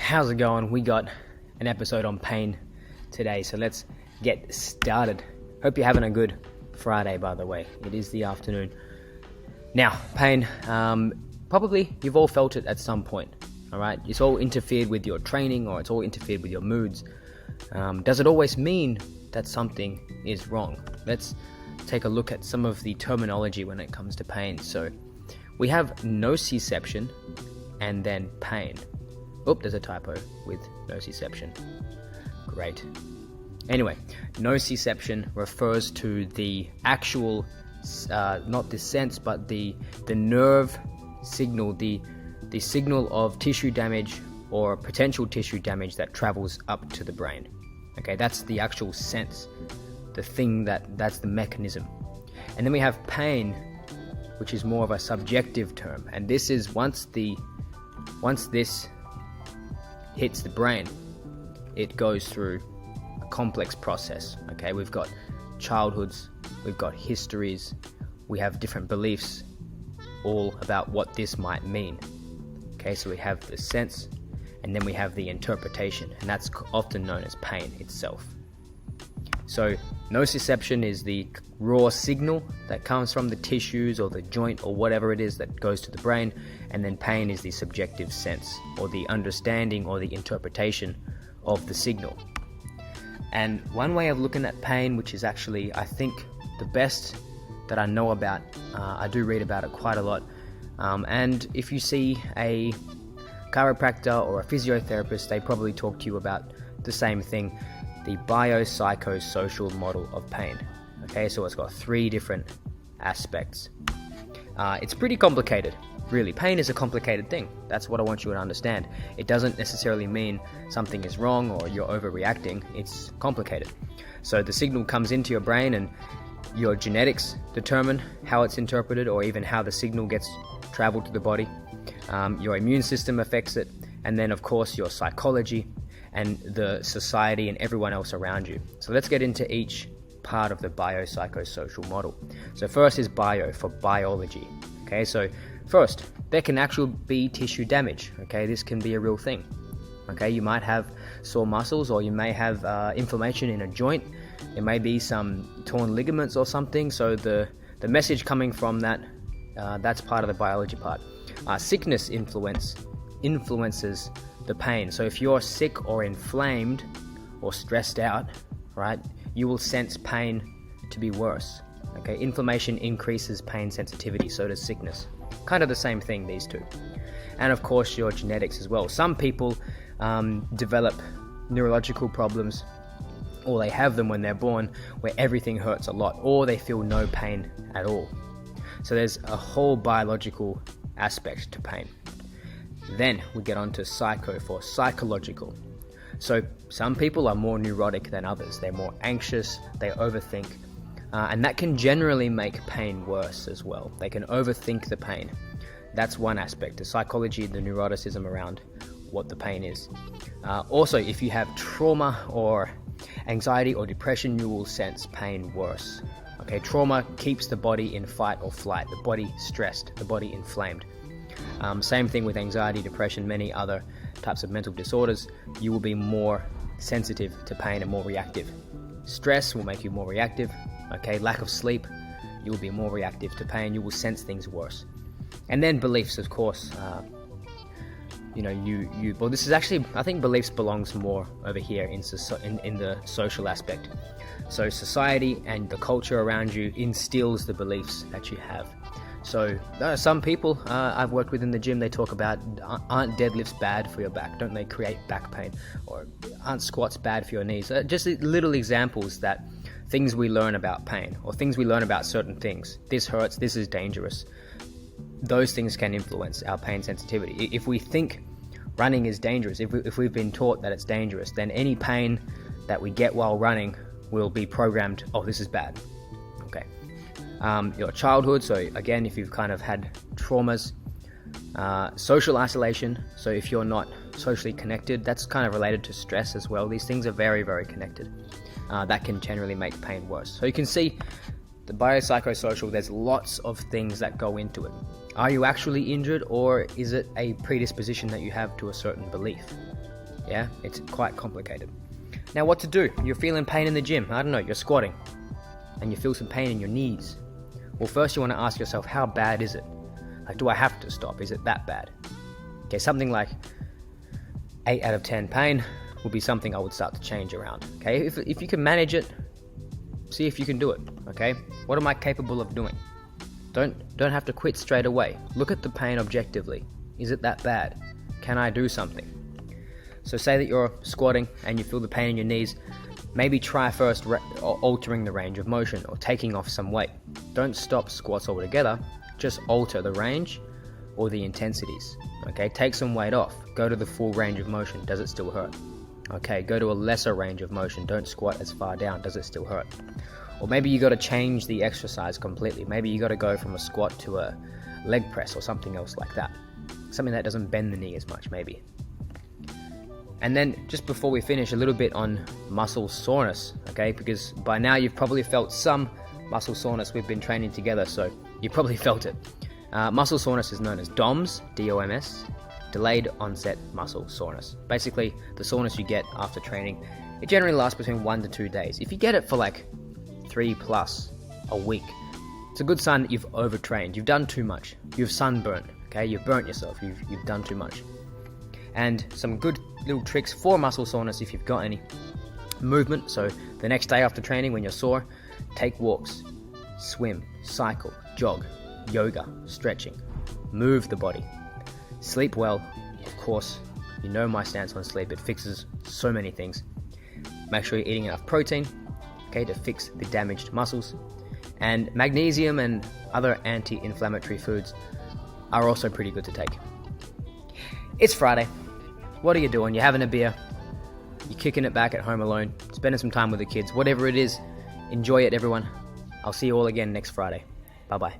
how's it going? We got an episode on pain today, so let's get started. Hope you're having a good Friday, by the way. It is the afternoon. Now, pain, probably you've all felt it at some point, all right? It's all interfered with your training, or it's all interfered with your moods. Does it always mean that something is wrong? Let's take a look at some of the terminology when it comes to pain. So we have nociception and then pain. Oh, there's a typo with nociception. Great. Anyway, nociception refers to the actual, not the sense, but the nerve signal, the signal of tissue damage or potential tissue damage that travels up to the brain. Okay, that's the actual sense, the thing that's the mechanism. And then we have pain, which is more of a subjective term, and this is once this hits the brain, it goes through a complex process. Okay, we've got childhoods, we've got histories, we have different beliefs all about what this might mean. Okay, so we have the sense, and then we have the interpretation, and that's often known as pain itself. So nociception is the raw signal that comes from the tissues or the joint or whatever it is that goes to the brain, and then pain is the subjective sense or the understanding or the interpretation of the signal. And one way of looking at pain, which is actually, I think, the best that I know about, I do read about it quite a lot, and if you see a chiropractor or a physiotherapist, they probably talk to you about the same thing, the biopsychosocial model of pain. Okay, so it's got 3 different aspects. It's pretty complicated, really. Pain is a complicated thing. That's what I want you to understand. It doesn't necessarily mean something is wrong or you're overreacting. It's complicated. So the signal comes into your brain, and your genetics determine how it's interpreted, or even how the signal gets traveled to the body. Your immune system affects it, and then of course your psychology and the society and everyone else around you. So let's get into each part of the biopsychosocial model. So first is bio, for biology. Okay, so first, there can actually be tissue damage. Okay, this can be a real thing. Okay, you might have sore muscles, or you may have inflammation in a joint. There may be some torn ligaments or something. So the message coming from that, that's part of the biology part. Sickness influences the pain. So if you're sick or inflamed or stressed out, right, you will sense pain to be worse. Okay, inflammation increases pain sensitivity, so does sickness. Kind of the same thing, these two. And of course your genetics as well. Some people develop neurological problems, or they have them when they're born, where everything hurts a lot, or they feel no pain at all. So there's a whole biological aspect to pain. Then we get on to psycho, for psychological. So some people are more neurotic than others. They're more anxious, they overthink, and that can generally make pain worse as well. They can overthink the pain. That's one aspect, the psychology, the neuroticism around what the pain is. Also, if you have trauma or anxiety or depression, you will sense pain worse. Okay, trauma keeps the body in fight or flight, the body stressed, the body inflamed. Same thing with anxiety, depression, many other types of mental disorders. You will be more sensitive to pain and more reactive. Stress will make you more reactive. Okay, lack of sleep, you will be more reactive to pain. You will sense things worse. And then beliefs, of course. Well, this is actually, I think beliefs belongs more over here in the social aspect. So society and the culture around you instills the beliefs that you have. So some people I've worked with in the gym, they talk about, aren't deadlifts bad for your back? Don't they create back pain? Or aren't squats bad for your knees? Just little examples that things we learn about pain, or things we learn about certain things. This hurts, this is dangerous. Those things can influence our pain sensitivity. If we think running is dangerous, if we've been taught that it's dangerous, then any pain that we get while running will be programmed, oh, this is bad. Okay. Your childhood, so again, if you've kind of had traumas, social isolation, so if you're not socially connected, that's kind of related to stress as well. These things are very, very connected. That can generally make pain worse. So you can see the biopsychosocial, there's lots of things that go into it. Are you actually injured, or is it a predisposition that you have to a certain belief? Yeah, it's quite complicated. Now, what to do? You're feeling pain in the gym. I don't know, you're squatting and you feel some pain in your knees. Well, first you want to ask yourself, how bad is it? Like, do I have to stop? Is it that bad? Okay, something like 8 out of 10 pain would be something I would start to change around. Okay, if you can manage it, see if you can do it. Okay, what am I capable of doing? Don't have to quit straight away. Look at the pain objectively. Is it that bad? Can I do something? So say that you're squatting and you feel the pain in your knees. Maybe try first altering the range of motion or taking off some weight. Don't stop squats altogether, just alter the range or the intensities. Okay, take some weight off, go to the full range of motion, does it still hurt? Okay, go to a lesser range of motion, don't squat as far down, does it still hurt? Or maybe you got to change the exercise completely. Maybe you got to go from a squat to a leg press or something else like that. Something that doesn't bend the knee as much, maybe. And then just before we finish, a little bit on muscle soreness, okay? Because by now you've probably felt some muscle soreness. We've been training together, so you probably felt it. Muscle soreness is known as DOMS, D-O-M-S, delayed onset muscle soreness. Basically, the soreness you get after training, it generally lasts between 1 to 2 days. If you get it for like 3+ a week, it's a good sign that you've overtrained. You've done too much. You've sunburned, okay? You've burnt yourself. You've done too much. And some good little tricks for muscle soreness if you've got any. Movement, so the next day after training when you're sore, take walks, swim, cycle, jog, yoga, stretching, move the body. Sleep well, of course, you know my stance on sleep, it fixes so many things. Make sure you're eating enough protein, okay, to fix the damaged muscles. And magnesium and other anti-inflammatory foods are also pretty good to take. It's Friday. What are you doing? You're having a beer. You're kicking it back at home alone. Spending some time with the kids. Whatever it is, enjoy it, everyone. I'll see you all again next Friday. Bye-bye.